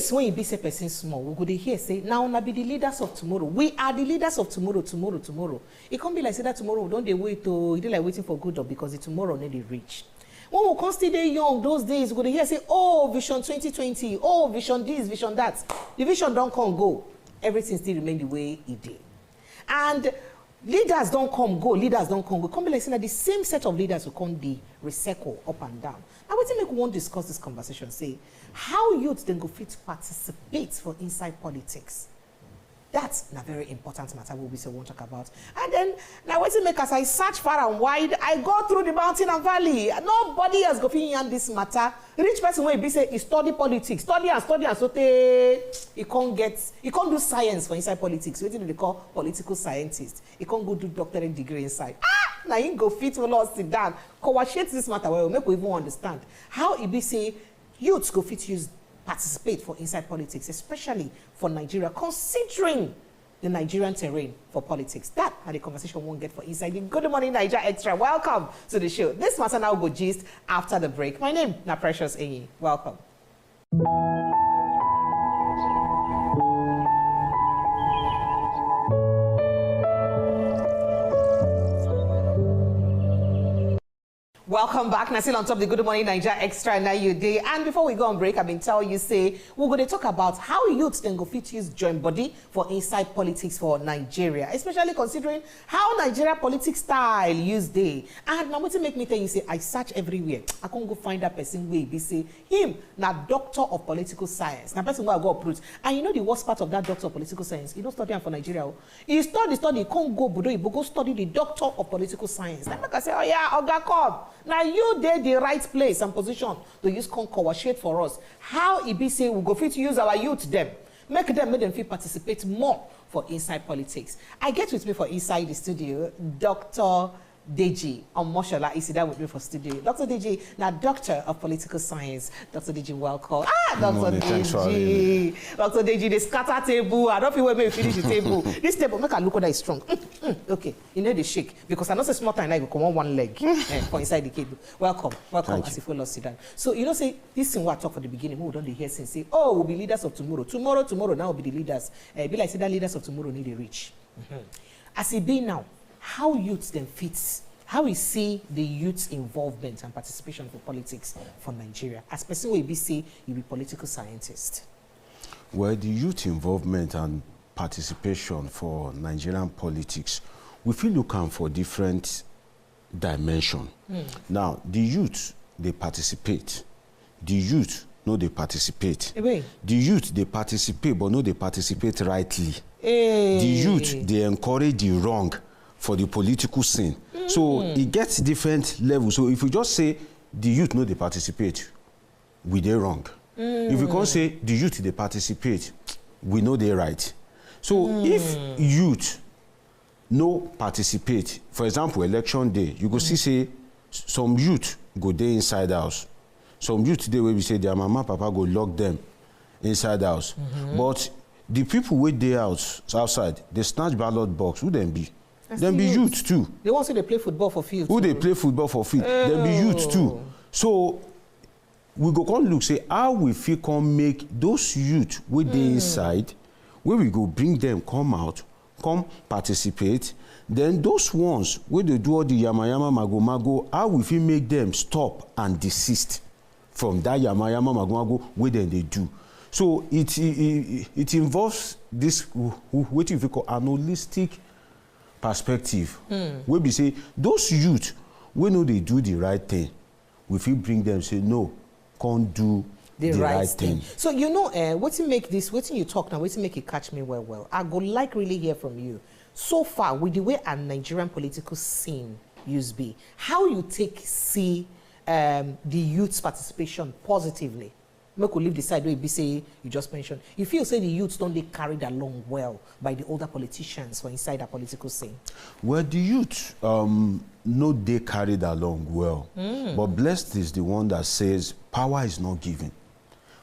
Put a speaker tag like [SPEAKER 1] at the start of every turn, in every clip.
[SPEAKER 1] case when you be say person small, we go dey hear say now na be the leaders of tomorrow. We are the leaders of tomorrow. It can't be like say that tomorrow we don't dey wait to it like waiting for good because the tomorrow need to reach. When we constantly dey young those days, we go dey hear say, oh, vision 2020, oh, vision this, vision that. The vision don't come go. Everything still remain the way it did. And leaders don't come go, leaders don't come go. Come be like saying that the same set of leaders who come the recycle up and down. Now we make one discuss this conversation, say how youth then go fit participate for inside politics. That's a very important matter we won't talk about. And then now what's it make as I search far and wide, I go through the mountain and valley. Nobody has got in this matter. Rich person when he say he study politics, study and so he can't do science for inside politics. What do they call political scientist? He can't go do doctorate degree inside. Now he go fit for us sit down. Coordinate this matter where we make we even understand how he be say youths go fit use participate for inside politics, especially for Nigeria, considering the Nigerian terrain for politics. That and the conversation won't get for inside the Good Morning Nigeria Extra. Welcome to the show. This matter now go gist after the break. My name na Precious Enyi. Welcome. Welcome back. Now still on top of the Good Morning Nigeria Extra now you day. And before we go on break, I've been telling you say we're going to talk about how youths then go fit use join body for inside politics for Nigeria, especially considering how Nigeria politics style use day. And now what to make me tell you say I search everywhere. I can't go find that person where be say him now doctor of political science. Now person where I go approach. And you know the worst part of that doctor of political science, you don't study for Nigeria. You study, you can't go Budo, you go study the doctor of political science. Then I say, oh yeah, Oga come. Now you did the right place and position to use Concord shade for us. How it be say we go fit to use our youth them, make them feel participate more for inside politics. I get with me for inside the studio, Dr. Deji Omoshola is there with me for studio. Dr. Deji, now doctor of political science. Dr. Deji, welcome. Dr. Deji. Dr. Deji, the scatter table. I don't feel when we finish the table. This table, make a look at that is strong. Okay, you know the shake because I know say small time I go come on one leg for inside the cable. Welcome as you follow sit down. So you know say this thing what I talk for the beginning. We don't hear since say oh we'll be leaders of tomorrow. Tomorrow now will be the leaders. Be like say that leaders of tomorrow need a reach. As it be now. How youths then fits, how we see the youth's involvement and participation for politics for Nigeria. As person will be say you be political scientist.
[SPEAKER 2] Well, the youth involvement and participation for Nigerian politics, we feel looking for different dimension. Now, the youth they participate. The youth no they participate. The youth they participate, but no they participate rightly. The youth they encourage the wrong for the political scene. So it gets different levels. So if we just say the youth know they participate, we they wrong. If we can't say the youth they participate, we know they right. So if youth no participate, for example, election day, you go see say some youth go there inside house. Some youth today where we say their mama, papa go lock them inside house. But the people wait there outside, they snatch ballot box, who then be? Then be youth too.
[SPEAKER 1] They want to they play football for field.
[SPEAKER 2] Who they play football for field? Then be youth too. So we go come look say how we feel come make those youth with the inside, where we go bring them come out, come participate. Then those ones where they do all the yama mago, how we feel make them stop and desist from that yama mago where then they do. So it involves this what you call an holistic perspective. Where we say those youth we know they do the right thing, we feel bring them say no, can't do the right thing.
[SPEAKER 1] So you know what you make this, what you talk now, what you make it catch me well. I go like really hear from you. So far with the way our Nigerian political scene used be, how you see the youth's participation positively. Make we leave the side where you say you just mentioned. You feel say the youths don't they carried along well by the older politicians for inside our political scene?
[SPEAKER 2] Well, the youth no they carried along well. But blessed is the one that says power is not given.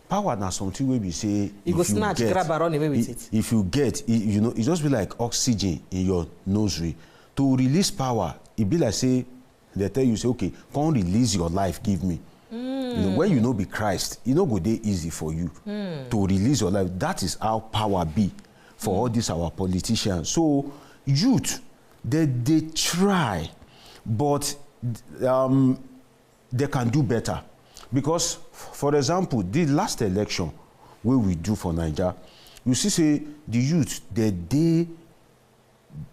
[SPEAKER 2] Power now something where we say
[SPEAKER 1] you go snatch, grab and run away with it.
[SPEAKER 2] If you get, you know, it just be like oxygen in your nursery. To release power, it be like say they tell you say, okay, come release your life, give me. You know, when you know be Christ, it no go dey easy for you to release your life. That is how power be for all these our politicians. So youth, they try, but they can do better. Because, for example, the last election where we do for Nigeria, you see, say the youth,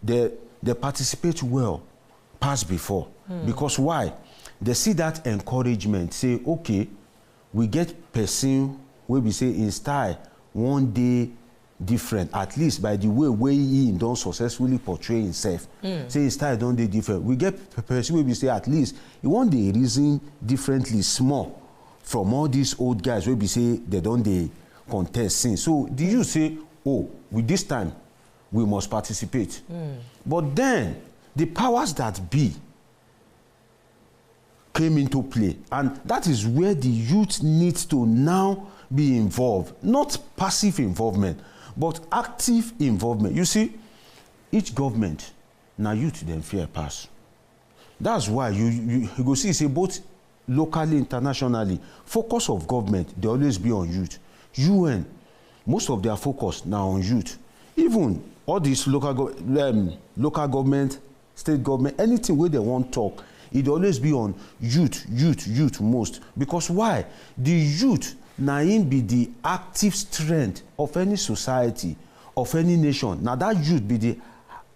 [SPEAKER 2] they participate well past before. Because why? They see that encouragement, say, okay, we get person where we say in style one day different, at least by the way he don't successfully portray himself. Say his style don't day different. We get person where we say at least he one day reason differently small from all these old guys where we say they don't they contest since. So do you say, oh, with this time we must participate? But then the powers that be came into play, and that is where the youth needs to now be involved. Not passive involvement, but active involvement. You see, each government, now youth then fear pass. That's why you go see, say both locally, internationally, focus of government, they always be on youth. UN, most of their focus now on youth. Even all these local government, state government, anything where they want to talk, it always be on youth most. Because why? The youth now be the active strength of any society, of any nation. Now that youth be the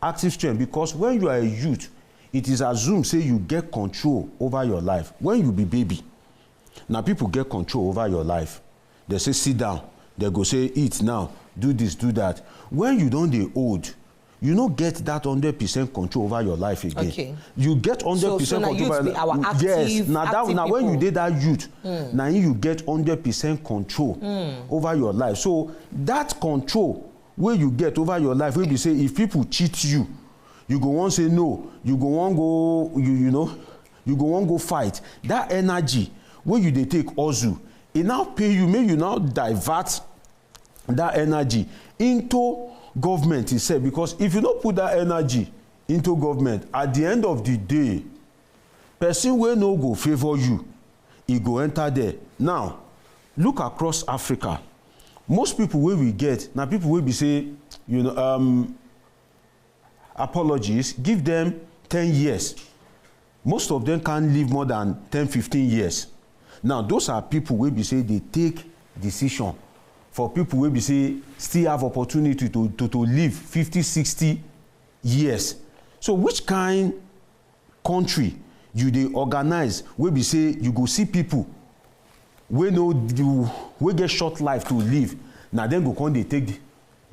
[SPEAKER 2] active strength, because when you are a youth, it is assumed, say, you get control over your life. When you be baby, now people get control over your life. They say, sit down. They go say, eat now, do this, do that. When you don't dey old, you don't get that 100% control over your life again. Okay. You get 100% control over your life. Yes. Now when you did that youth, now you get 100% control over your life. So that control where you get over your life, where we say if people cheat you, you go on say no, you go on go, you go on go fight. That energy where you they take Ozu, it now pay you, may you now divert that energy into government itself. Because if you don't put that energy into government, at the end of the day, person will no go favor you, he go enter there. Now, look across Africa. Most people where we get, now people will be say, apologies, give them 10 years. Most of them can't live more than 10, 15 years. Now, those are people where we say they take decision for people where we say still have opportunity to live 50, 60 years. So which kind country you they organize where we say you go see people we get short life to live, now then go come they take the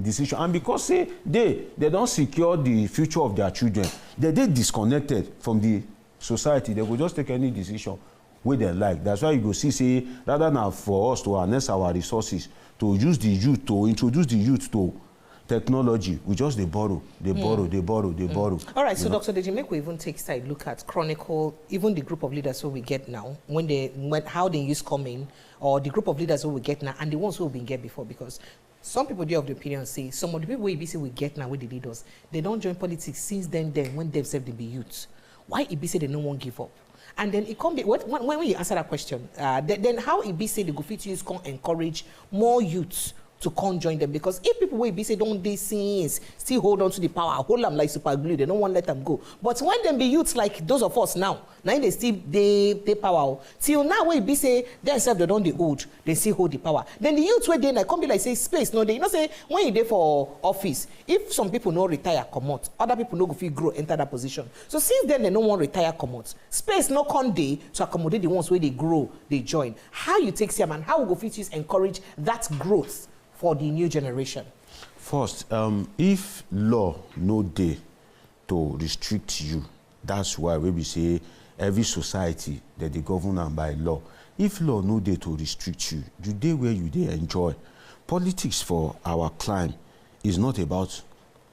[SPEAKER 2] decision, and because say they don't secure the future of their children, they disconnected from the society, they will just take any decision where they like. That's why you go see, say, rather than for us to harness our resources to use the youth, to introduce the youth to technology, we just they borrow.
[SPEAKER 1] All right, so Dr. Deji, make we even take side look at chronicle, even the group of leaders who we get now, how they use coming, or the group of leaders who we get now, and the ones who have been get before. Because some people do have the opinion, say some of the people we get now with the leaders, they don't join politics since then when they've said they be youth. Why it be say they no one give up? And then it come be when you answer that question, then how it be say the go fit use can encourage more youths to come join them? Because if people will be say don't they since still hold on to the power, hold them like super glue, they don't want to let them go. But when them be youths like those of us now they still they power till now when be say themselves they don't they hold, they still hold the power. Then the youths where they come be like say space no they say when you there for office, if some people no retire come out, other people no go feel grow enter that position. So since then they no want retire come out, space no come day to accommodate the ones where they grow they join. How you take them and how we go fit use encourage that growth for the new generation?
[SPEAKER 2] First, if law no day to restrict you, that's why we say every society that they govern by law. If law no day to restrict you, the day where you they enjoy. Politics for our climb is not about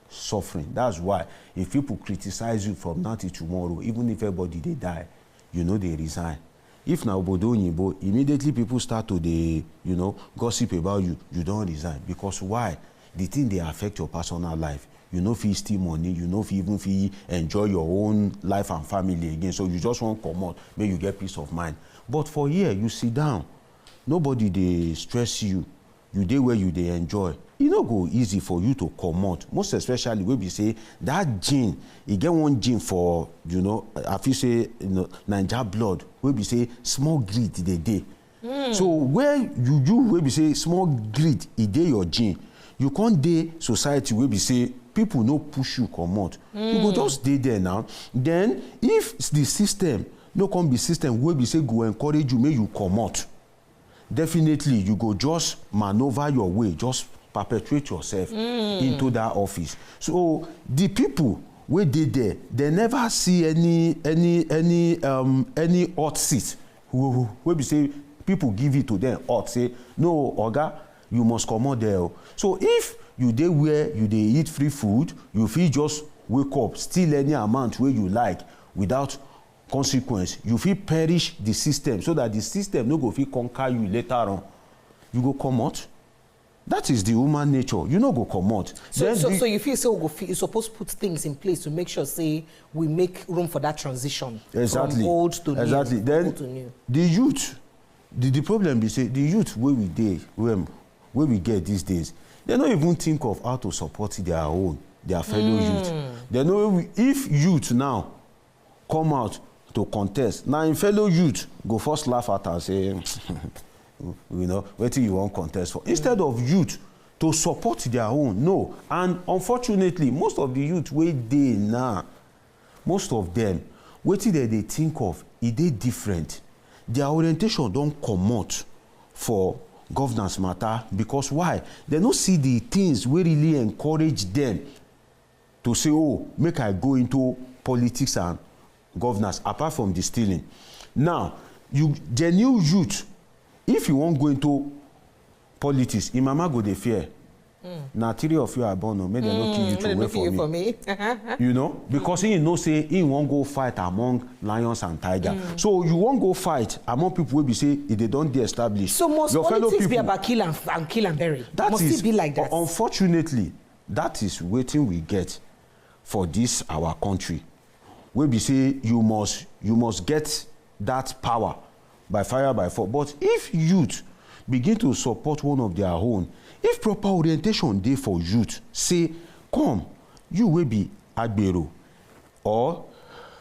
[SPEAKER 2] suffering. That's why if people criticize you from now till tomorrow, even if everybody they die, they resign. If now obodo oyinbo, immediately people start to gossip about you, you don't resign. Because why? The thing they affect your personal life. you no fit steal money, you no fit even fit enjoy your own life and family again. So you just want come out, make you get peace of mind. But for here, you sit down, nobody dey stress you. You dey where you dey enjoy. E no go easy for you to come out, most especially wey be say that gene, e get one gene for, you know, I feel say, you know, Naija blood, wey be say small greed dey dey. So where you wey be say small greed e dey your gene, you can't dey society wey be say people no push you come out. You go just dey there now. Then if the system no come be system wey be say go encourage you make you come out, definitely you go just maneuver your way, just perpetuate yourself into that office. So the people wey dey there, they never see any hot seat wey be say people give it to them hot, say no oga, you must come out there. So if you dey where you dey eat free food, you fit just wake up, steal any amount wey you like without consequence. You fit perish the system so that the system no go fit conquer you later on. You go come out. That is the human nature. You no go come out.
[SPEAKER 1] So you feel so you're supposed to put things in place to make sure, say, we make room for that transition from old to new.
[SPEAKER 2] Exactly. Then the youth, the problem be say the youth where we dey, where we get these days, they don't even think of how to support their fellow youth. They know if youth now come out to contest, now in fellow youth go first laugh at and say, you know, what do you want contest for? Instead of youth to support their own, no. And unfortunately, most of the youth wey dey now, most of them, what they think of, it dey different. Their orientation don't come out for governance matter, because why? They don't see the things wey really encourage them to say, oh, make I go into politics and governance, apart from the stealing. Now, the new youth, if you won't go into politics, your mama go dey fear. Now, 3 of you are born, make them not kill you to wait for me. You know, because he know say he won't go fight among lions and tigers. So you won't go fight among people who be say if they don't de-establish.
[SPEAKER 1] So must politics be about kill and bury? Must it be like that?
[SPEAKER 2] Unfortunately, that is waiting we get for this our country. We be say you must get that power by fire by force. But if youth begin to support one of their own, if proper orientation dey for youth, say, come, you will be Agbero, or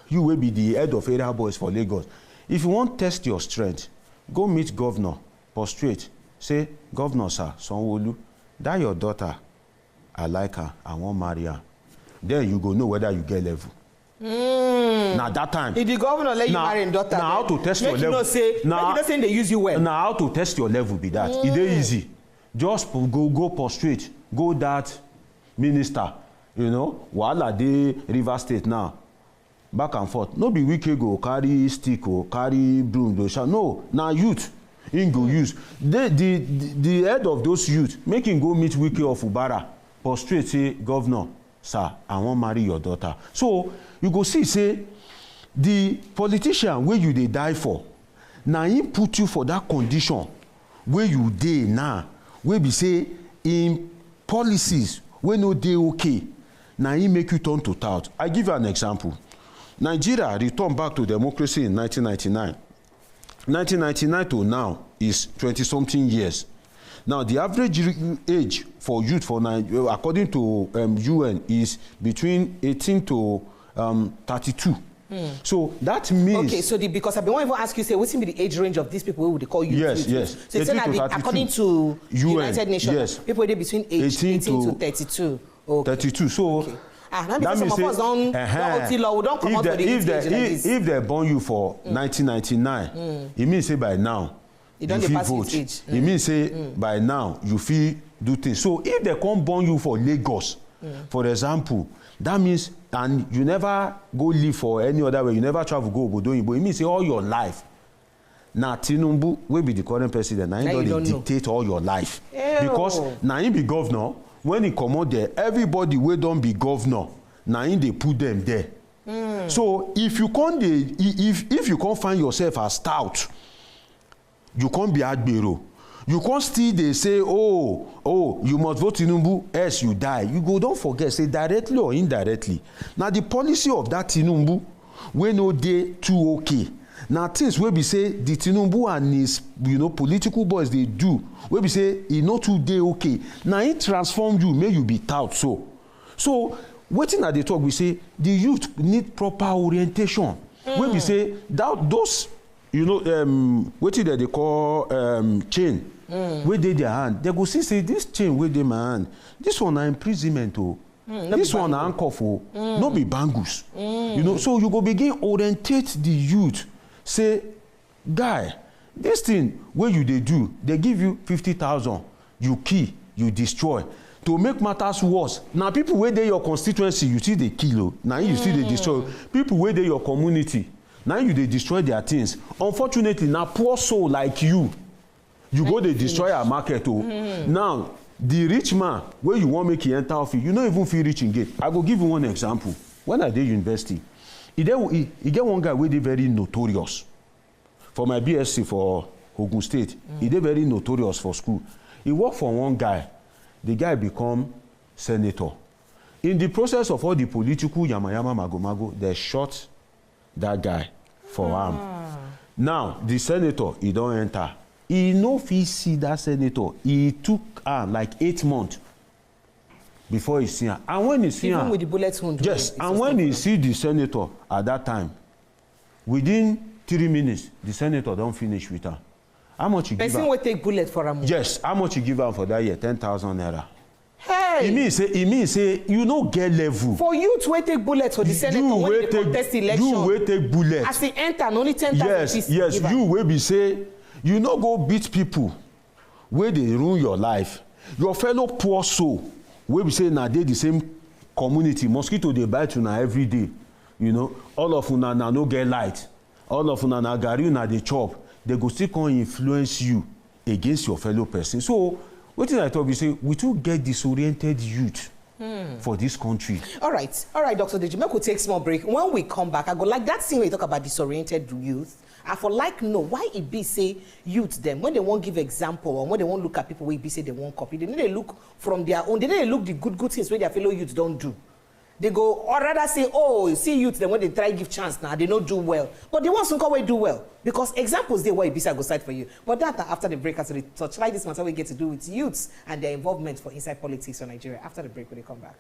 [SPEAKER 2] you will be the head of area boys for Lagos. If you want to test your strength, go meet governor, prostrate, say, Governor, sir, Sanwo-Olu, that your daughter, I like her, I want to marry her. Then you go know whether you get level. Now that time,
[SPEAKER 1] if the governor let you marry your daughter,
[SPEAKER 2] now how to test your level?
[SPEAKER 1] You know say, now you not saying they use you well.
[SPEAKER 2] Now how to test your level be that? It is easy. Just go prostrate, go that minister, you know, wahala dey River State now, back and forth. No be Wike go carry stick or carry broom go shout. No, now youth him go use. The head of those youth make him go meet Wike of Ubara, prostrate, say, Governor, sir, I want marry your daughter. So you go see, say, the politician where you dey die for, now he put you for that condition where you dey now, where be say in policies where no dey okay, now he make you turn to tout. I give you an example. Nigeria returned back to democracy in 1999. 1999 to now is 20-something years. Now, the average age for youth for Nigeria, according to UN, is between 18 to 32. So that means... Okay,
[SPEAKER 1] so because I won't even ask you, say, what's be the age range of these people who would call youth?
[SPEAKER 2] Yes.
[SPEAKER 1] So it's according to UN, United Nations, people are between 18 to 32. Okay.
[SPEAKER 2] 32, so... Okay.
[SPEAKER 1] That means some of us don't come out for the age like this.
[SPEAKER 2] If they born you for 1999, it means say by now, you feel vote. It means say by now, you feel do things. So if they come born you for Lagos, for example, that means, and you never go live for any other way, you never travel go Obodo, but it means say all your life. Now Tinubu will be the current president. Now he don't dictate all your life. Because now he be governor. When he come out there, everybody will don't be governor. Now they put them there. So if you can't, if you can't find yourself as stout, you can't be Agbero. You can't still they say, oh, you must vote Tinubu, else you die. You go, don't forget, say directly or indirectly. Now the policy of that Tinubu, we know they too okay. Now things where we say the Tinubu and his political boys they do, where we say he not too day okay. Now he transform you, may you be tout so. So waiting at the talk, we say the youth need proper orientation. Where we say that those what is that they call chain, where they their hand, they go see say this chain where they my hand, this one are imprisonment this one are handcuff no be bangles. So you go begin orientate the youth, say, guy, this thing where you they do, they give you 50,000, you kill, you destroy. To make matters worse, now people where they your constituency, you see they kill, now you see they destroy. People where they your community, now you they destroy their things. Unfortunately, now poor soul like you go they destroy our market. Now the rich man where you want make he enter office, you don't even feel rich in gate. I go give you one example. When I did university, he get one guy where they very notorious for my BSc for Ogun State. He did very notorious for school. He worked for one guy. The guy become senator. In the process of all the political yamayama magomago, they shot that guy for arm. Now the senator, he don't enter. He no fit see that senator. He took like 8 months before he see him. And when he see him,
[SPEAKER 1] even with the bullet wound.
[SPEAKER 2] yes, and when he see the senator at that time, within 3 minutes, the senator don't finish with her. How much you give her?
[SPEAKER 1] Person will take bullet for him.
[SPEAKER 2] Yes, how much you give her for that year? 10,000 naira.
[SPEAKER 1] Hey!
[SPEAKER 2] He mean say you no get level.
[SPEAKER 1] For you to take bullet for the senator when they contest election.
[SPEAKER 2] You will take bullet.
[SPEAKER 1] As he enter, only 10,000.
[SPEAKER 2] Yes, you will be say, you no go beat people where they ruin your life. Your fellow poor soul, where we say now they the same community, mosquito they bite you now every day. All of una na no get light. All of una na gari na they chop. They go still come influence you against your fellow person. So, what did I thought we say? We too get disoriented youth for this country. All right,
[SPEAKER 1] Dr. Deji, make we take small break. When we come back, I go like that scene where you talk about disoriented youth. I for like know why it be say youth them when they won't give example or when they won't look at people where it be say they won't copy. They need to look from their own. They need to look the good things where their fellow youths don't do. They go or rather say, oh, you see youth then when they try give chance now they don't do well. But the ones who come do well because examples they why it be say I go side for you. But that after the break as we touch like this matter we get to do with youths and their involvement for inside politics in Nigeria. After the break when they come back.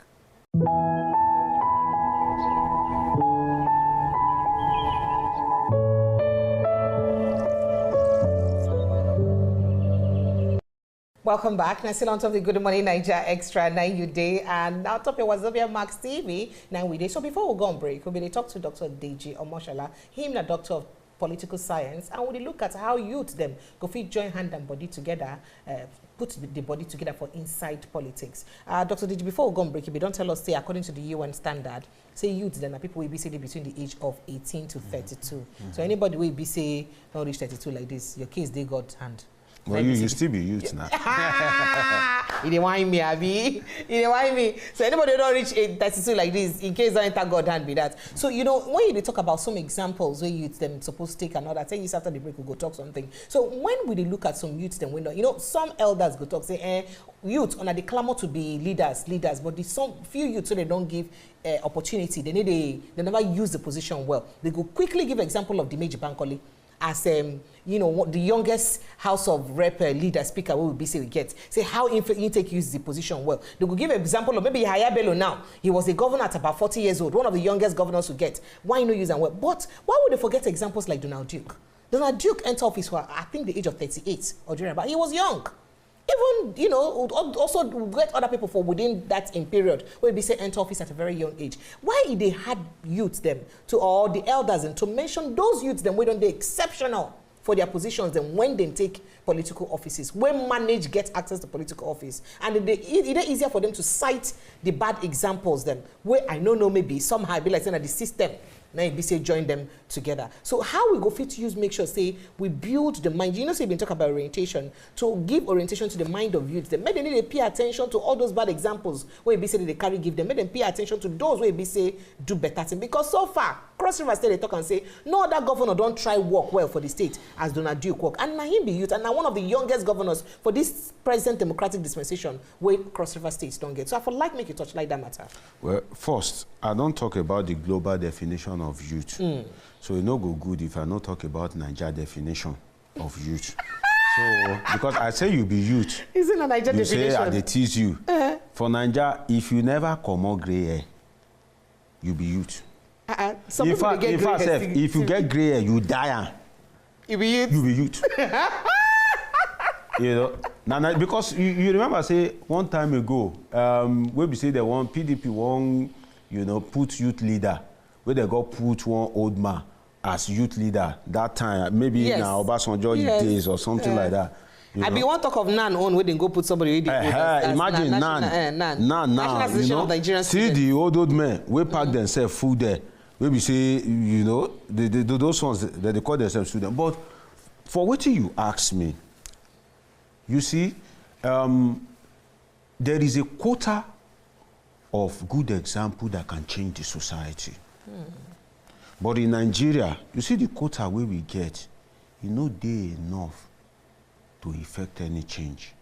[SPEAKER 1] Welcome back. Now still on top of the Good Morning Nigeria Extra 9 you day and now top of Wazobia Max TV 9 we day. So before we go on break, we'll be talk to Dr. Deji Omoshola, him a doctor of political science, and we'll look at how youth them go fit join hand and body together, put the body together for inside politics. Dr. Deji, before we go on break, if you don't tell us, say according to the UN standard, say youth then are people will be say between the age of 18 to 32. So anybody will be say not reach 32 like this, your case they got hand.
[SPEAKER 2] Well, you still be youth now.
[SPEAKER 1] He didn't want me, Abby. He didn't want me. So anybody don't reach 32 like this, in case I enter God hand be that. So when you talk about some examples where youth them supposed to take another 10 years after the break, we go talk something. So when we look at some youth them window, some elders go talk say, youth on the clamor to be leaders, but the some few youth so they don't give opportunity. They never use the position well. They go quickly give example of the Major Bankole as the youngest House of Rep leader speaker we will be say we get. Say how Intake use the position well. They could give an example of maybe Yahaya Bello now. He was a governor at about 40 years old, one of the youngest governors to get. Why no use them well? But why would they forget examples like Donald Duke? Donald Duke entered office for I think the age of 38 or during, but he was young. Even, also get other people for within that in period where we say enter office at a very young age. Why they had youth them to or the elders and to mention those youths them we don't they exceptional for their positions then when they take political offices, when manage get access to political office, and it is easier for them to cite the bad examples then where I know maybe somehow be like saying that the system now you be say join them together. So how we go fit use make sure say we build the mind. You know, say been talk about orientation, to give orientation to the mind of youth. Then make them need to pay attention to all those bad examples where be say they carry give them. Make them pay attention to those where be say do better thing. Because so far Cross River State they talk and say no other governor don't try work well for the state as Donald Duke work, and now him be youth, and now one of the youngest governors for this present democratic dispensation where Cross River States don't get. So I would like make you touch like that matter.
[SPEAKER 2] Well, first, I don't talk about the global definition of youth. So it no go good if I not talk about Nigeria definition of youth. So, because I say you be youth,
[SPEAKER 1] Isn't a Nigeria definition?
[SPEAKER 2] You say I dey tease you. For Nigeria, if you never come out gray hair, you be youth.
[SPEAKER 1] Some
[SPEAKER 2] in
[SPEAKER 1] people
[SPEAKER 2] fact,
[SPEAKER 1] get gray hair.
[SPEAKER 2] if you get gray hair, you die.
[SPEAKER 1] You be youth.
[SPEAKER 2] You be youth. You know, now because you remember say one time ago, where we say they want PDP want, you know, put youth leader, where they got put one old man as youth leader that time, maybe now Obasanjo days or something like that.
[SPEAKER 1] I be one talk of Nan on where they go put somebody.
[SPEAKER 2] Imagine Nan, you know, see the old men we pack themselves full there. Where we say, you know, those ones that they call themselves students. But for what you ask me, you see, there is a quota of good example that can change the society. But in Nigeria, you see the quota where we get, you know, they enough to effect any change.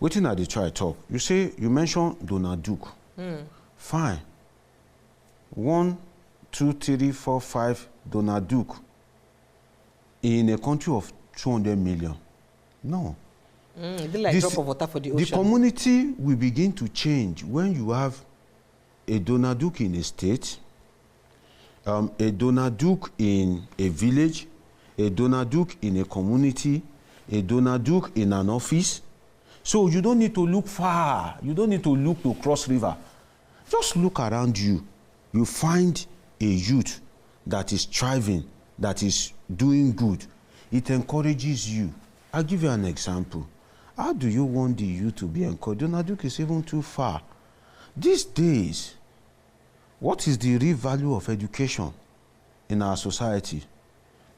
[SPEAKER 2] Waiting at the try talk, you say, you mentioned Donald Duke. Fine. 1, 2, 3, 4, 5, Donald Duke in a country of 200 million. No.
[SPEAKER 1] Be like drop of water for the ocean.
[SPEAKER 2] The community will begin to change when you have a Donald Duke in a state, a Donald Duke in a village, a Donald Duke in a community, a Donald Duke in an office. So you don't need to look far. You don't need to look to Cross River. Just look around you. You find a youth that is thriving, that is doing good. It encourages you. I'll give you an example. How do you want the youth to be encouraged? Donald Duke is even too far. These days, what is the real value of education in our society?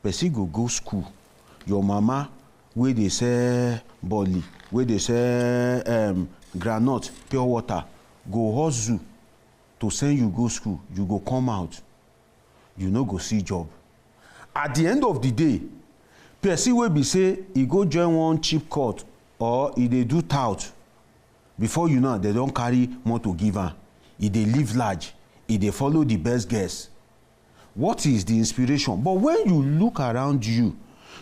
[SPEAKER 2] Person go school. Your mama, where they say bolly, where they say granite, pure water, go hustle to send you go school. You go come out. You no go see job. At the end of the day, person will be say he go join one cheap court or he dey do tout. Before you know, they don't carry more to give am. He dey live large. He dey follow the best guess. What is the inspiration? But when you look around you,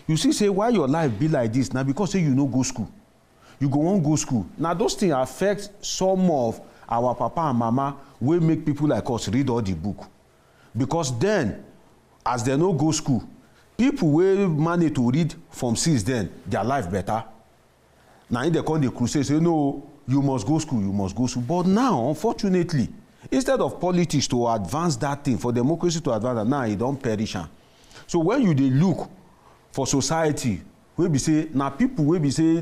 [SPEAKER 2] you see say why your life be like this now because say you no go school. You go on go school. Now those things affect some of our papa and mama wey make people like us read all the book. Because then, as they no go school, people wey manage to read from since then, their life better. Now in the come the crusade say no, you must go school, you must go school. But now, unfortunately, instead of politics to advance that thing, for democracy to advance that, now it don't perish. So when you dey look for society, wey be say na people wey be say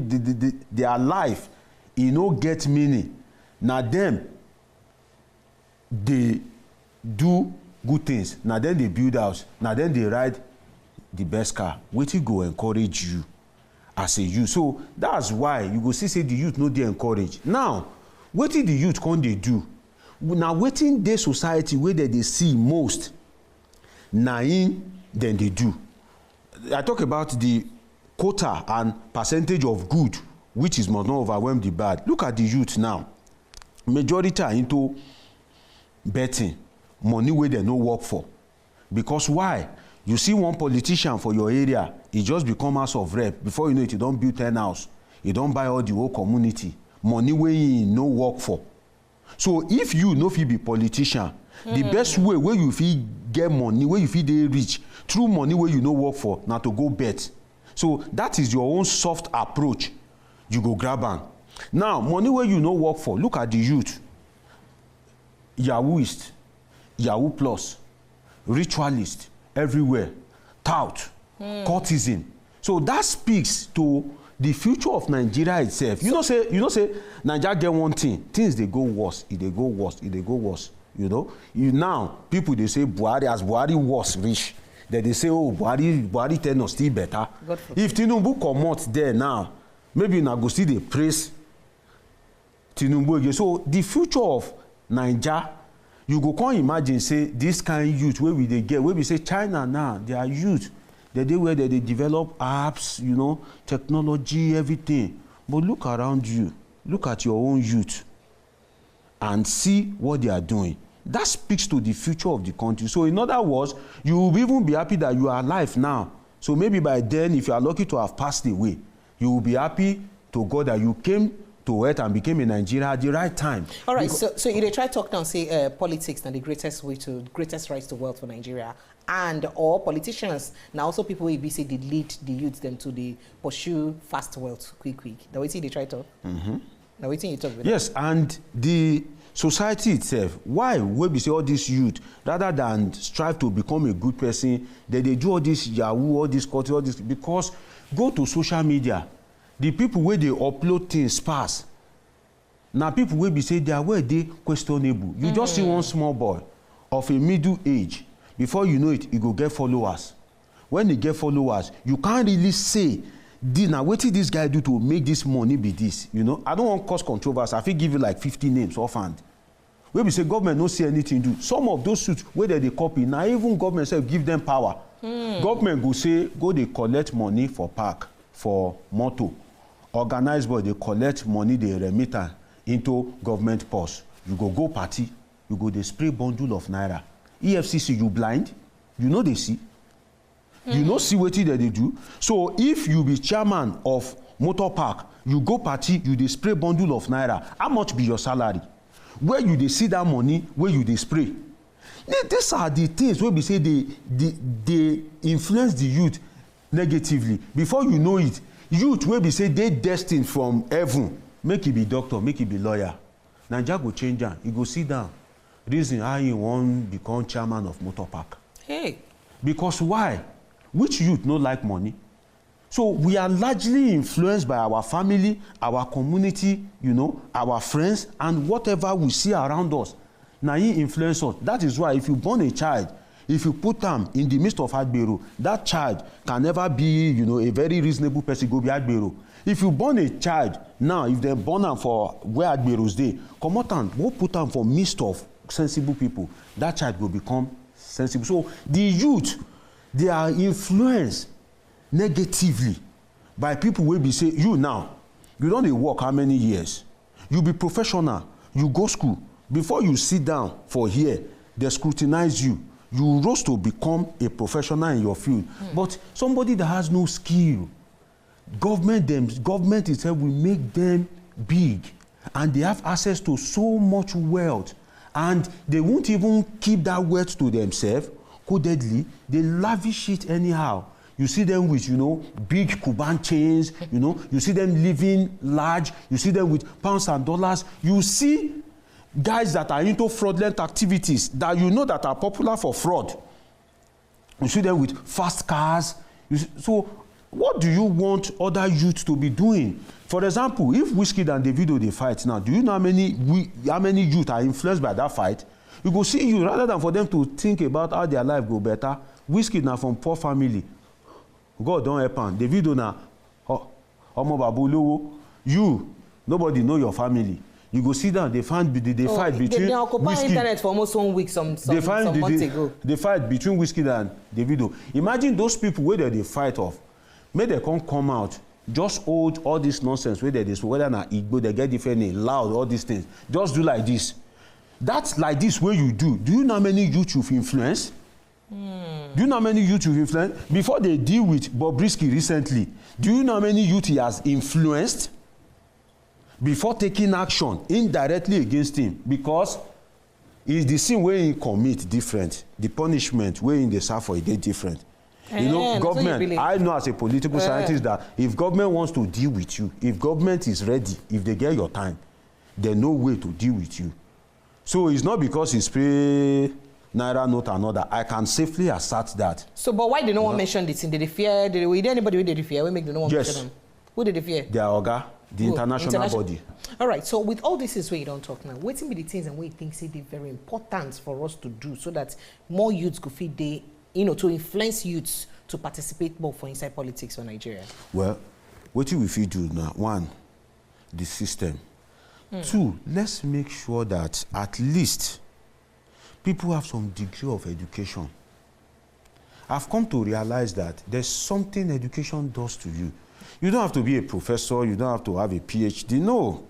[SPEAKER 2] their life e no get meaning, na them dey do good things, na them dey build house, na them dey ride the best car. Wetin go encourage you as a youth? So that's why you go see say the youth no dey encouraged. Now wetin the youth come dey do? Na wetin dey society wey dem dey see most, na im dem dey do. I talk about the quota and percentage of good which is must not overwhelm the bad. Look at the youth now. Majority are into betting, money wey dem no work for. Because why? You see one politician for your area, he just become house of rep. Before you know it, he don build 10 house. He don buy all the whole community. Money wey he no work for. So if you no fit be politician, the best way where you fit get money, where you fit dey rich, through money where you no work for, na to go bet. So that is your own soft approach. You go grab am. Now, money where you no work for, look at the youth. Yahooist, Yahoo Plus, ritualist, everywhere, tout, courtesan. So that speaks to the future of Nigeria itself. You know say Nigeria get one thing. Things they go worse, they go worse, they go worse. you know. Now, people, they say Buhari, as Buhari was rich, then they say, oh, Buhari tell us still better. If Tinubu come out there now, maybe now go see the praise Tinubu again. So the future of Nigeria, you go can't imagine, say, this kind of youth, where we they get, where we say China now, they are youth. They where they develop apps, you know, technology, everything. But look around you, look at your own youth and see what they are doing. That speaks to the future of the country. So in other words, you will even be happy that you are alive now. So maybe by then, if you are lucky to have passed away, you will be happy to God that you came to earth and became a Nigerian at the right time.
[SPEAKER 1] All right, so you try to talk now, say politics and the greatest rights to wealth for Nigeria, and all politicians now also people will be say they lead the youth them to the pursue fast wealth quick. Now what they try to? Now what you talk about?
[SPEAKER 2] Yes, and the society itself, why we be say all this youth, rather than strive to become a good person, they do all this yahoo, all this culture, all this, because go to social media, the people where they upload things fast. Now people will be say they are where they questionable. You just see one small boy of a middle age, before you know it, he go get followers. When he get followers, you can't really say, now what did this guy do to make this money be this? You know, I don't want to cause controversy. I think give you like 50 names offhand. Where we say government don't see anything do. Some of those suits where they copy, now even government say give them power. Government go say, go they collect money for park, for motor. Organized boy, they collect money, they remit into government purse. You go party, you go they spray bundle of naira. EFCC, you blind? You know they see. You know see what they do. So if you be chairman of motor park, you go party, you dey spray bundle of naira. How much be your salary? Where you dey see that money, where you dey spray? These are the things where we say they influence the youth negatively. Before you know it, youth where we say they destined from heaven, make it be doctor, make it be lawyer. Nigeria go change am. He go sit down. Reason how he won't become chairman of motor park.
[SPEAKER 1] Hey.
[SPEAKER 2] Because why? Which youth no like money? So we are largely influenced by our family, our community, you know, our friends, and whatever we see around us. Now he influence us. That is why if you born a child, if you put them in the midst of Agbero, that child can never be, you know, a very reasonable person go be Agbero. If you born a child, now if they born them for where Agbero's day, come out and go put them for midst of sensible people, that child will become sensible. So the youth, they are influenced negatively by people who be say, you now, you don't work how many years? You be professional, you go school. Before you sit down for here, they scrutinize you. You rose to become a professional in your field. But somebody that has no skill, government itself will make them big. And they have access to so much wealth. And they won't even keep that wealth to themselves. Codedly, they lavish it anyhow. You see them with, you know, big Cuban chains, you know, you see them living large, you see them with pounds and dollars. You see guys that are into fraudulent activities that you know that are popular for fraud. You see them with fast cars. So what do you want other youth to be doing? For example, if Wizkid and Davido they fight now, do you know how many youth are influenced by that fight? You go see you, rather than for them to think about how their life go better. Wizkid now from poor family. God don't help am. Davido na Omo Babolowo. You, nobody know your family. You go sit down, they fight between
[SPEAKER 1] they occupy
[SPEAKER 2] Wizkid.
[SPEAKER 1] Internet for almost 1 week some months ago.
[SPEAKER 2] They fight between Wizkid and Davido. Imagine those people where they fight off. May they come out, just hold all this nonsense where they whether na Igbo, they get different name, loud, all these things. Just do like this. That's like this way you do. Do you know how many youth you've influenced? Do you know how many youth you've influenced? Before they deal with Bobrisky recently, do you know how many youth he has influenced? Before taking action indirectly against him, because it's the sin where he commit different. The punishment where in the suffer is different. You know, government, I know as a political scientist that if government wants to deal with you, if government is ready, if they get your time, there's no way to deal with you. So it's not because he spray naira note another. I can safely assert that. So,
[SPEAKER 1] but why they no one mention this? Did they fear? Is there anybody who did they fear? We make the no one mention them. Who did they fear?
[SPEAKER 2] Their oga. The international body.
[SPEAKER 1] All right, so with all this is where you don't talk now, what be the things and what you think say they're very important for us to do so that more youths could feed they, to influence youths to participate more for inside politics for Nigeria?
[SPEAKER 2] Well, what we feel do now, one, the system. Two, let's make sure that at least people have some degree of education. I've come to realize that there's something education does to you. You don't have to be a professor, you don't have to have a PhD, no.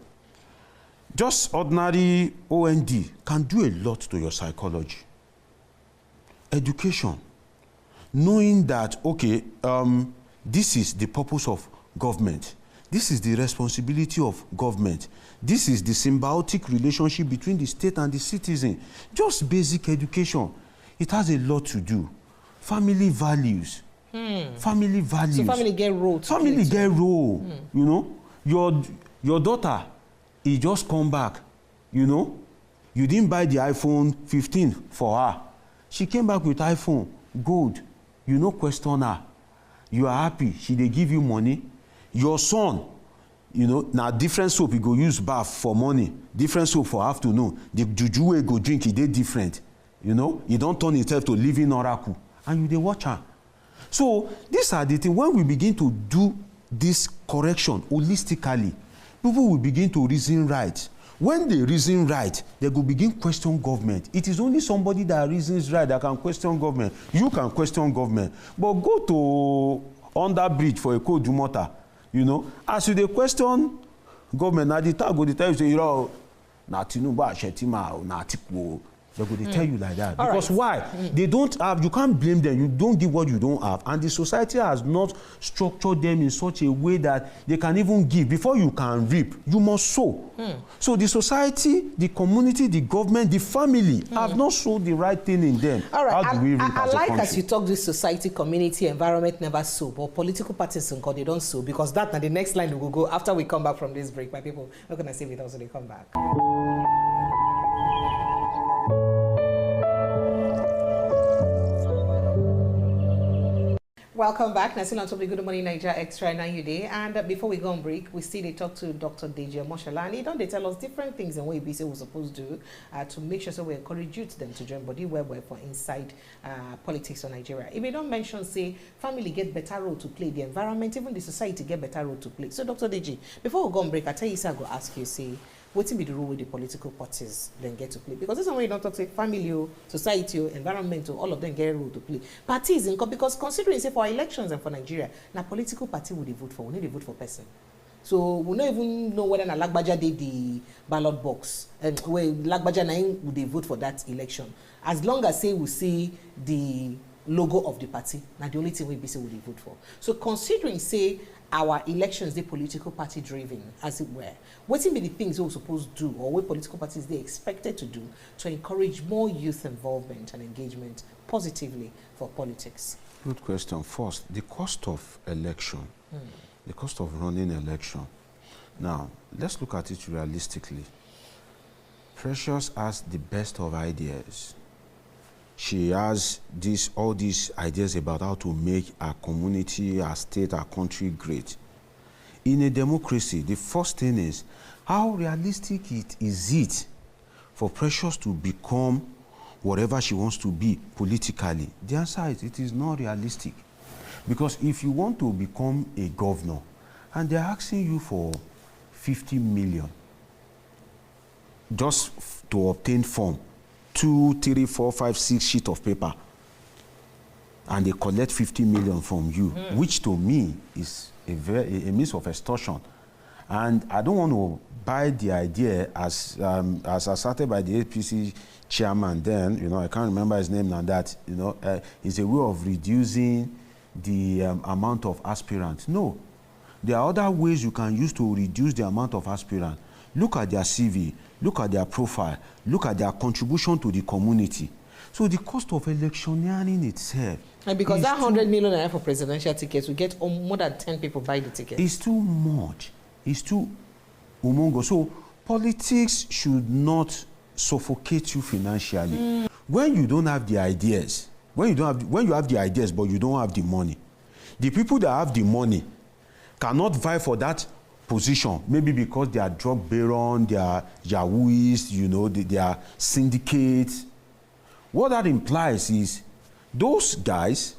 [SPEAKER 2] Just ordinary OND can do a lot to your psychology. Education, knowing that, okay, this is the purpose of government. This is the responsibility of government. This is the symbiotic relationship between the state and the citizen. Just basic education. It has a lot to do. Family values. Family values.
[SPEAKER 1] So family get role.
[SPEAKER 2] Family get role. You know, your daughter, he just come back. You know, you didn't buy the iPhone 15 for her. She came back with iPhone, gold. You no question her. You are happy. She dey give you money. Your son, you know, now different soap he go use bath for money, different soap for afternoon. The juju wey go drink, he dey different. You know, he don't turn himself to living oracle, and you dey watch her. So these are the things. When we begin to do this correction holistically, people will begin to reason right. When they reason right, they go begin question government. It is only somebody that reasons right that can question government. You can question government, but go to under bridge for a code Jumota. You know, as you dey question government, na the tag go dey tell you say, you know, na Tinubu Ashetima, na Atiku. They go dey tell you like that. Because why? They don't have, you can't blame them. You don't give what you don't have. And the society has not structured them in such a way that they can even give. Before you can reap, you must sow. So the society, the community, the government, the family have not sowed the right thing in them.
[SPEAKER 1] All right.
[SPEAKER 2] How do we reap as a country?
[SPEAKER 1] I like as you talk this society, community, environment never sow, but political parties they don't sow, because that now the next line we will go after we come back from this break. My people, we're going to see with us when they come back. Welcome back. Now, still on top of the Good Morning Nigeria Extra 9 day. And before we go on break, we still talk to Dr. Deji Omoshola, and they tell us different things and what we say we're supposed to do to make sure so we encourage youth them to join body where we're for inside politics of Nigeria. If we don't mention, say, family get better role to play, the environment, even the society get better role to play. So, Dr. Deji, before we go on break, I tell you, I go ask you, say, what will be the role with the political parties then get to play? Because this is when you don't talk to family, society, environment, all of them get a role to play. Parties, because considering, say, for elections and for Nigeria, now political party would they vote for? We need to vote for person. So we don't even know whether Lagbaja did the ballot box and where Lagbaja would they vote for that election. As long as, say, we see the logo of the party, now the only thing we be say would they vote for. So considering, say, our elections, they political party driven, as it were. What will be the things we're supposed to do, or what political parties they expected to do to encourage more youth involvement and engagement positively for politics?
[SPEAKER 2] Good question. First, the cost of election, the cost of running election. Now, let's look at it realistically. Precious has the best of ideas. She has all these ideas about how to make our community, our state, our country great. In a democracy, the first thing is, how realistic is it for Precious to become whatever she wants to be politically? The answer is, it is not realistic. Because if you want to become a governor, and they're asking you for 50 million just to obtain form, 2, 3, 4, 5, 6 sheets of paper, and they collect 50 million from you, which to me is a means of extortion. And I don't want to buy the idea as asserted by the APC chairman then, you know, I can't remember his name now, that, you know, is a way of reducing the amount of aspirants. No, there are other ways you can use to reduce the amount of aspirants. Look at their CV, look at their profile, look at their contribution to the community. So the cost of electioneering itself,
[SPEAKER 1] and because that 100 million for presidential tickets, we get more than 10 people buy the ticket.
[SPEAKER 2] It's too much. It's too umongo. So politics should not suffocate you financially. When you don't have the ideas, when you have the ideas but you don't have the money, the people that have the money cannot vie for that position, maybe because they are drug baron, they are yahooists, you know, they are syndicates. What that implies is those guys,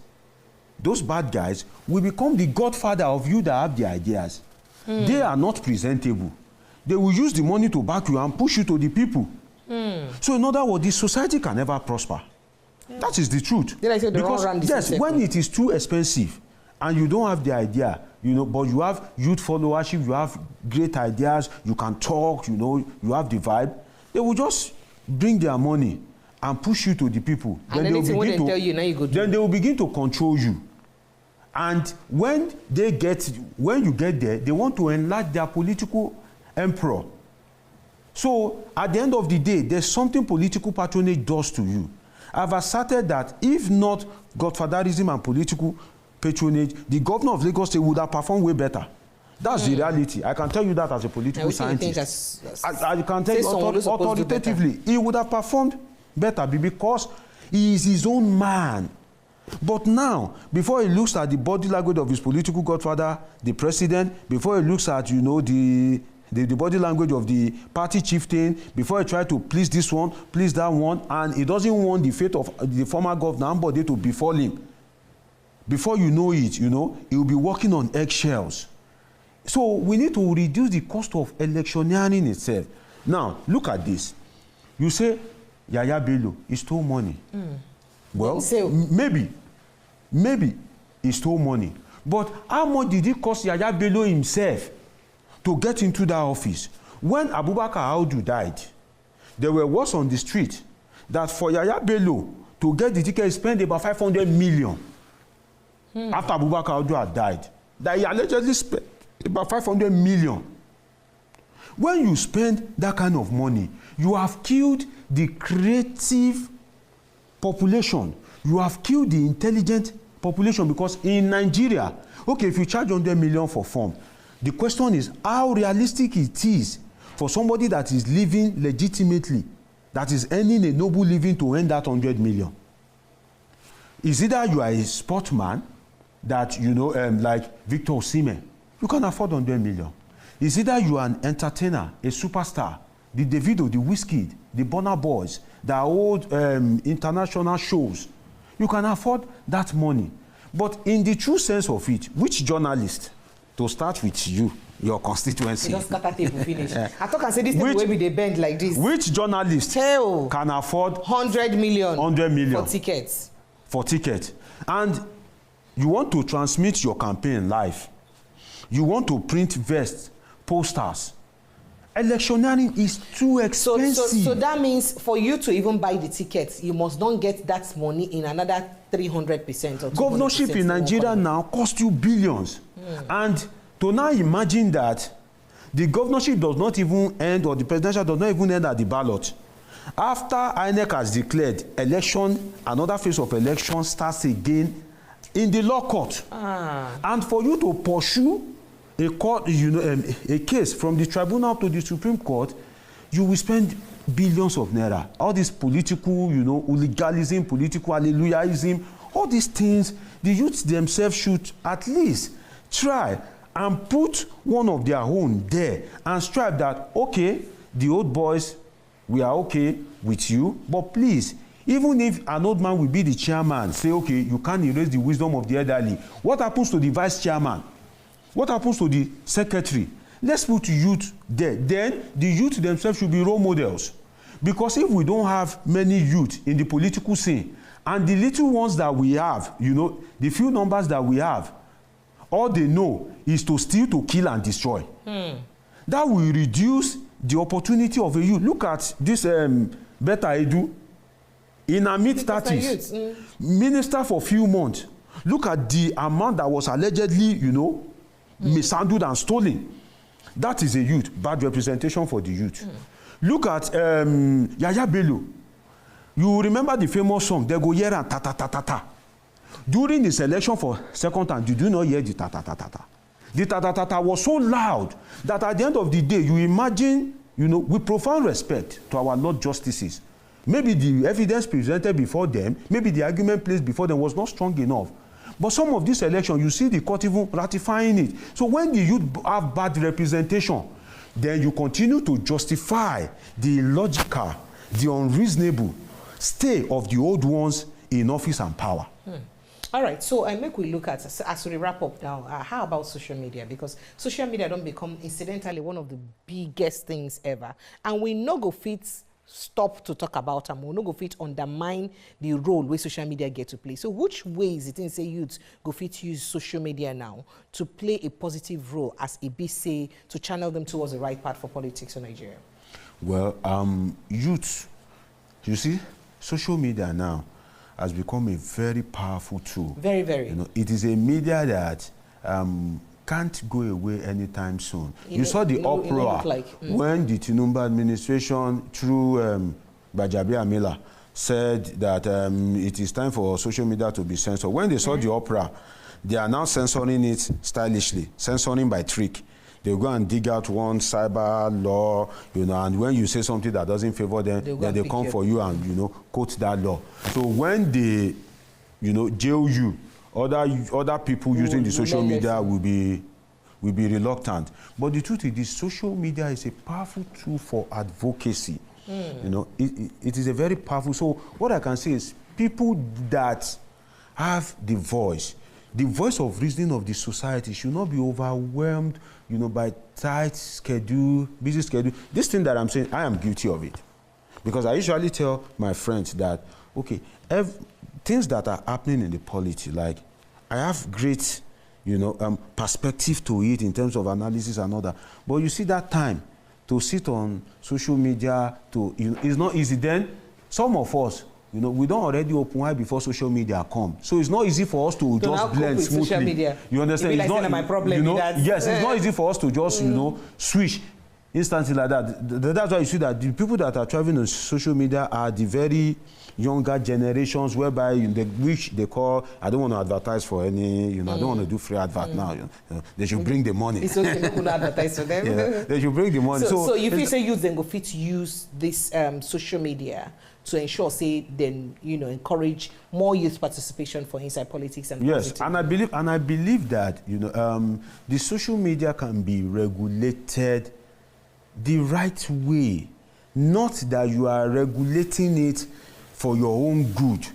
[SPEAKER 2] those bad guys, will become the godfather of you that have the ideas. They are not presentable. They will use the money to back you and push you to the people. So in other words, the society can never prosper. That is the truth. Because yes, when it is too expensive and you don't have the idea, you know, but you have youth followership, you have great ideas, you can talk, you know, you have the vibe, they will just bring their money and push you to the people.
[SPEAKER 1] And then anything when they tell you, now you go do.
[SPEAKER 2] Then they will begin to control you. And when you get there, they want to enlarge their political emperor. So at the end of the day, there's something political patronage does to you. I've asserted that if not godfatherism and political patronage, the governor of Lagos State would have performed way better. That's the reality. I can tell you that as a political scientist. I can tell you authoritatively, he would have performed better because he is his own man. But now, before he looks at the body language of his political godfather, the president, before he looks at, you know, the body language of the party chieftain, before he tries to please this one, please that one, and he doesn't want the fate of the former governor Ambode to befall him. Before you know it, you know, he will be walking on eggshells. So we need to reduce the cost of electioneering itself. Now, look at this. You say, Yaya Bello, he stole money. Well, maybe he stole money. But how much did it cost Yaya Bello himself to get into that office? When Abubakar Audu died, there were words on the street that for Yaya Bello to get the ticket, he spent about 500 million. After Abubakar Audu had died, that he allegedly spent about 500 million. When you spend that kind of money, you have killed the creative population. You have killed the intelligent population, because in Nigeria, okay, if you charge 100 million for form, the question is how realistic it is for somebody that is living legitimately, that is earning a noble living, to earn that 100 million. Is either you are a sportsman that, you know, like Victor Osimhen, you can afford 100 million. Is either you are an entertainer, a superstar, the Davido, the Wizkid, the Burna Boys, that hold international shows, you can afford that money. But in the true sense of it, which journalist, to start with you, your constituency,
[SPEAKER 1] just scatter table finish. I thought I say this table will be they bend like this.
[SPEAKER 2] Which journalist can afford
[SPEAKER 1] 100 million for tickets?
[SPEAKER 2] For tickets. And you want to transmit your campaign live. You want to print vests, posters. Electioneering is too expensive.
[SPEAKER 1] So that means for you to even buy the tickets, you must not get that money in another 300% or 200%.
[SPEAKER 2] Governorship in Nigeria now costs you billions. And to now imagine that the governorship does not even end, or the presidential does not even end at the ballot. After INEC has declared election, another phase of election starts again in the law court. And for you to pursue a court, you know, a case from the tribunal to the Supreme Court, you will spend billions of naira. All this political, you know, legalism, political hallelujahism, all these things, the youths themselves should at least try and put one of their own there and strive that, okay, the old boys, we are okay with you, but please, even if an old man will be the chairman, say, okay, you can't erase the wisdom of the elderly. What happens to the vice chairman? What happens to the secretary? Let's put youth there. Then the youth themselves should be role models. Because if we don't have many youth in the political scene, and the little ones that we have, you know, the few numbers that we have, all they know is to steal, to kill, and destroy. That will reduce the opportunity of a youth. Look at this Beta Edu. In her mid-30s, minister for a few months. Look at the amount that was allegedly, you know, mishandled and stolen. That is a youth. Bad representation for the youth. Look at Yaya Bello. You remember the famous song, they go here and ta ta ta ta ta. During the selection for second time, did you not hear the ta ta ta ta ta? The ta ta ta ta was so loud that at the end of the day, you imagine, you know, with profound respect to our Lord Justices, maybe the evidence presented before them, maybe the argument placed before them was not strong enough. But some of these elections, you see the court even ratifying it. So when the youth have bad representation, then you continue to justify the illogical, the unreasonable stay of the old ones in office and power.
[SPEAKER 1] All right, so I make we look at, as we wrap up now, how about social media? Because social media don't become, incidentally, one of the biggest things ever. And we no go fit stop to talk about them. We no go fit undermine the role where social media get to play. So which ways it say youths go fit use social media now to play a positive role as a say to channel them towards the right path for politics in Nigeria?
[SPEAKER 2] Well, youths, you see, social media now has become a very powerful tool.
[SPEAKER 1] Very, very.
[SPEAKER 2] You know, it is a media that can't go away anytime soon. You saw the uproar when the Tinubu administration, through Bajabi Amila, said that it is time for social media to be censored. When they saw the uproar, they are now censoring it stylishly, censoring by trick. They go and dig out one cyber law, you know, and when you say something that doesn't favor them, then they come for you and, you know, quote that law. So when they, you know, jail you, other people using the social media will be reluctant. But the truth is, social media is a powerful tool for advocacy. You know, it is a very powerful. So what I can say is people that have the voice of reasoning of the society should not be overwhelmed, you know, by tight schedule, busy schedule. This thing that I'm saying, I am guilty of it. Because I usually tell my friends that, okay, things that are happening in the polity, like, I have great, you know, perspective to it in terms of analysis and all that. But you see that time to sit on social media, you know, it's not easy. Then some of us, you know, we don't already open wide before social media come. So it's not easy for us to just blend smoothly. Social media. You understand? It's not my problem. You know, yes, it's not easy for us to just, you know, switch instantly like that. That's why you see that the people that are traveling on social media are the very younger generations, whereby which they call, I don't want to advertise for any, you know, I don't want to do free advert now. You know, they should bring the money.
[SPEAKER 1] It's okay, no advertise for them.
[SPEAKER 2] Yeah, they should bring the money.
[SPEAKER 1] So if you say youth then go fit use this social media to ensure, say, then, you know, encourage more youth participation for inside politics and
[SPEAKER 2] yes, and I believe that, you know, the social media can be regulated the right way, not that you are regulating it for your own good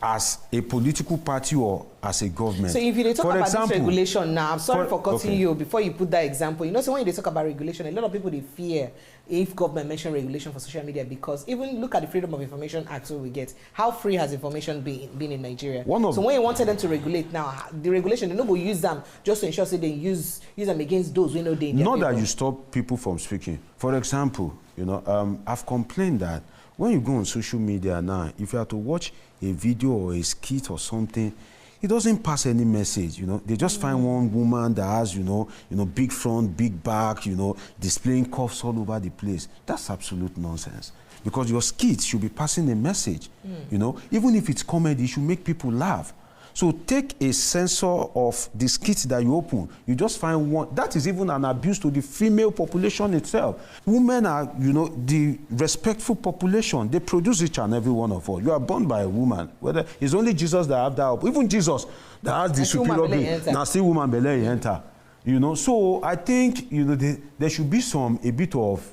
[SPEAKER 2] as a political party or as a government.
[SPEAKER 1] So if you talk about this regulation now, I'm sorry for cutting you before you put that example. You know, so when you talk about regulation, a lot of people, they fear if government mention regulation for social media, because even look at the Freedom of Information Act we get. How free has information been in Nigeria? So when you wanted them to regulate now, the regulation, they no go use them just to ensure that they use them against those we know they.
[SPEAKER 2] Not that you stop people from speaking. For example, you know, I've complained that when you go on social media now, if you have to watch a video or a skit or something, it doesn't pass any message, you know. They just find one woman that has, you know, big front, big back, you know, displaying cuffs all over the place. That's absolute nonsense. Because your skit should be passing a message, you know. Even if it's comedy, it should make people laugh. So take a censor of the skits that you open. You just find one. That is even an abuse to the female population itself. Women are, you know, the respectful population. They produce each and every one of us. You are born by a woman. Whether it's only Jesus that have that. Even Jesus that has the superior being. Now see woman belay enter. You know. So I think, you know, there should be a bit of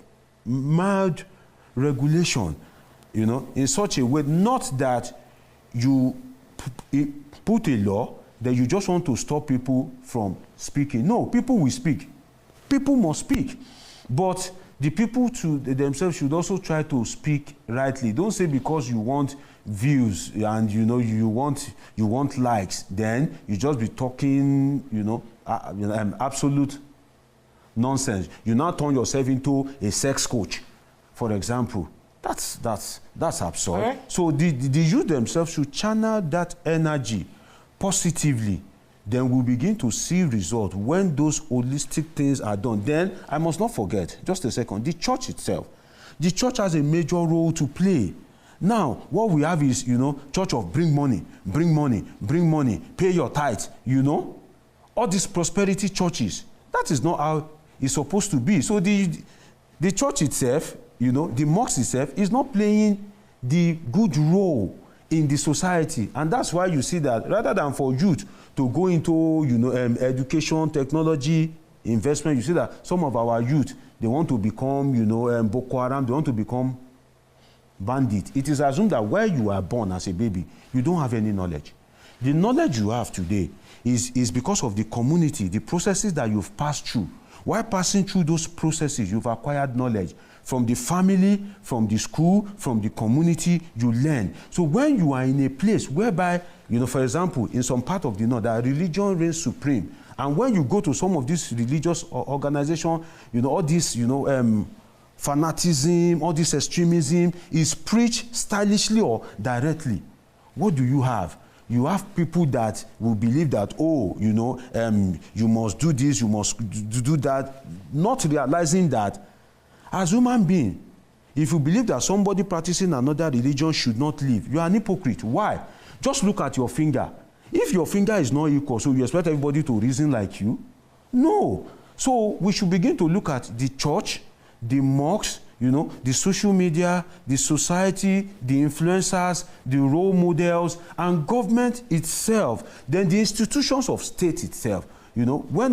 [SPEAKER 2] mild regulation, you know, in such a way, not that you put a law that you just want to stop people from speaking. No, people will speak. People must speak. But the people themselves should also try to speak rightly. Don't say because you want views and, you know, you want likes, then you just be talking, you know, absolute nonsense. You now turn yourself into a sex coach, for example. That's absurd. Right. So the youth themselves should channel that energy positively. Then we'll begin to see results when those holistic things are done. Then I must not forget, just a second, the church itself. The church has a major role to play. Now, what we have is, you know, church of bring money, pay your tithe, you know. All these prosperity churches, that is not how it's supposed to be. So the church itself, you know, the mosque itself is not playing the good role in the society. And that's why you see that rather than for youth to go into, you know, education, technology, investment, you see that some of our youth, they want to become, you know, Boko Haram, they want to become bandit. It is assumed that where you are born as a baby, you don't have any knowledge. The knowledge you have today is because of the community, the processes that you've passed through. While passing through those processes, you've acquired knowledge from the family, from the school, from the community, you learn. So when you are in a place whereby, you know, for example, in some part of the north, that religion reigns supreme, and when you go to some of these religious organizations, you know, all this, you know, fanaticism, all this extremism is preached stylishly or directly. What do you have? You have people that will believe that, oh, you know, you must do this, you must do that, not realizing that as human being, if you believe that somebody practicing another religion should not live, you are an hypocrite. Why? Just look at your finger. If your finger is not equal, so you expect everybody to reason like you? No. So we should begin to look at the church, the mosques, you know, the social media, the society, the influencers, the role models, and government itself, then the institutions of state itself. You know, when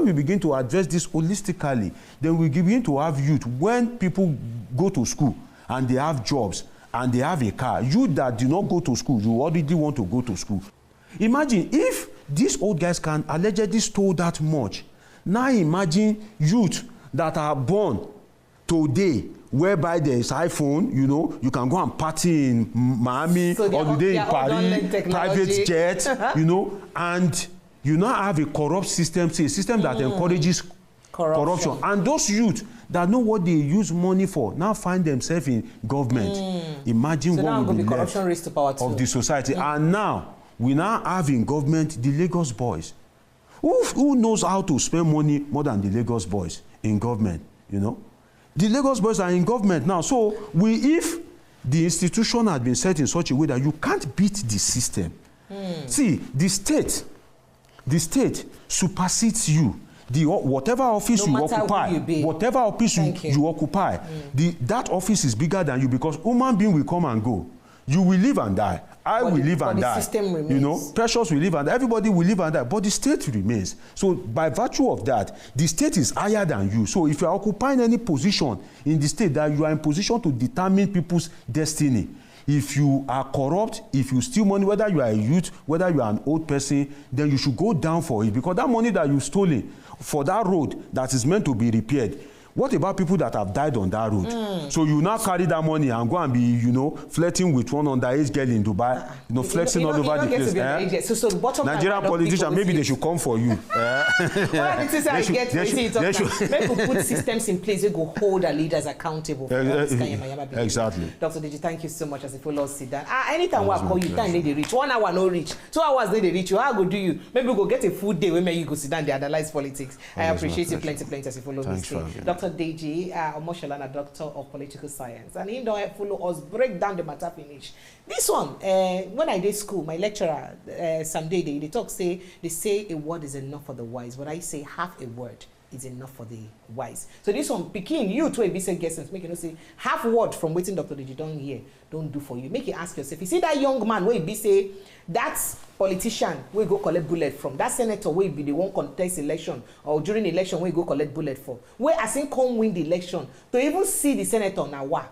[SPEAKER 2] we begin to address this holistically, then we begin to have youth. When people go to school and they have jobs and they have a car, you that do not go to school, you already want to go to school. Imagine if these old guys can allegedly steal that much. Now imagine youth that are born today, whereby there is iPhone, you know, you can go and party in Miami,
[SPEAKER 1] so
[SPEAKER 2] or today in Paris, private jet, you know, and you now have a corrupt system, say a system that encourages corruption. And those youth that know what they use money for now find themselves in government. Imagine
[SPEAKER 1] so
[SPEAKER 2] what will be left
[SPEAKER 1] of
[SPEAKER 2] the society. And now, we now have in government the Lagos boys. Who knows how to spend money more than the Lagos boys in government, you know? The Lagos boys are in government now. So if the institution had been set in such a way that you can't beat the system. See, the state supersedes you. Whatever office you occupy, whatever office you occupy, that office is bigger than you, because human being will come and go. You will live and die. I will live and die. System remains. You know, Precious will live and die. Everybody will live and die. But the state remains. So by virtue of that, the state is higher than you. So if you are occupying any position in the state, that you are in position to determine people's destiny. If you are corrupt, if you steal money, whether you are a youth, whether you are an old person, then you should go down for it. Because that money that you've stolen for that road that is meant to be repaired, what about people that have died on that road? So you now carry that money and go and be, you know, flirting with one underage girl in Dubai, you know, flexing all over the place.
[SPEAKER 1] So the bottom
[SPEAKER 2] Nigerian politicians, maybe they should come for you.
[SPEAKER 1] One of the things I get maybe we put systems in place that go hold our leaders accountable.
[SPEAKER 2] Exactly.
[SPEAKER 1] Dr. Deji, thank you so much as a follow sit down. Anytime I call you, time they reach. 1 hour no reach. 2 hours they reach you. How go do you? Maybe we go get a food day where you go sit down and analyze politics. I appreciate you plenty as a follow me. Dr. Deji, Omoshola, Doctor of Political Science, and he don't follow us break down the matter finish. This one, when I did school, my lecturer, someday they talk say a word is enough for the wise, but I say half a word is enough for the wise. So this one, picking you to a business guessing, make you know say half word from waiting Dr. Deji don't hear, don't do for you. Make you ask yourself, you see that young man where he be say that's politician we go collect bullet from, that senator wey be the one contest election or during election we go collect bullet for, where as him come win the election to even see the senator na wa,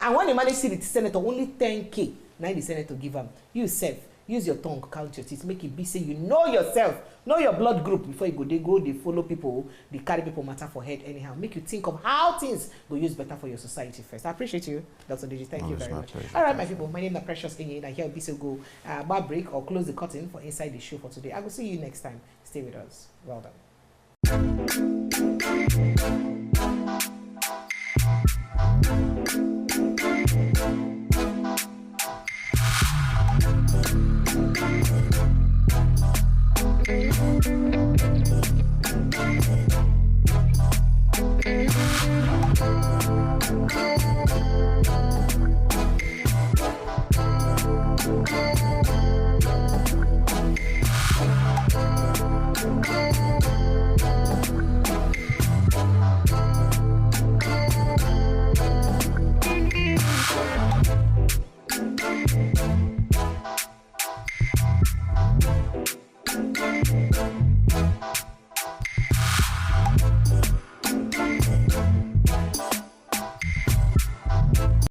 [SPEAKER 1] and when they manage see the senator only 10K, now the senator give am. You sef use your tongue, count your teeth, make it be say you know yourself, know your blood group before you go they follow people, they carry people matter for head anyhow. Make you think of how things go use better for your society first. I appreciate you, Dr. Deji. Thank you very much. All right, my people, my name is Precious Inye, and here will be so go bar break or close the curtain for inside the show for today. I will see you next time. Stay with us. Well done.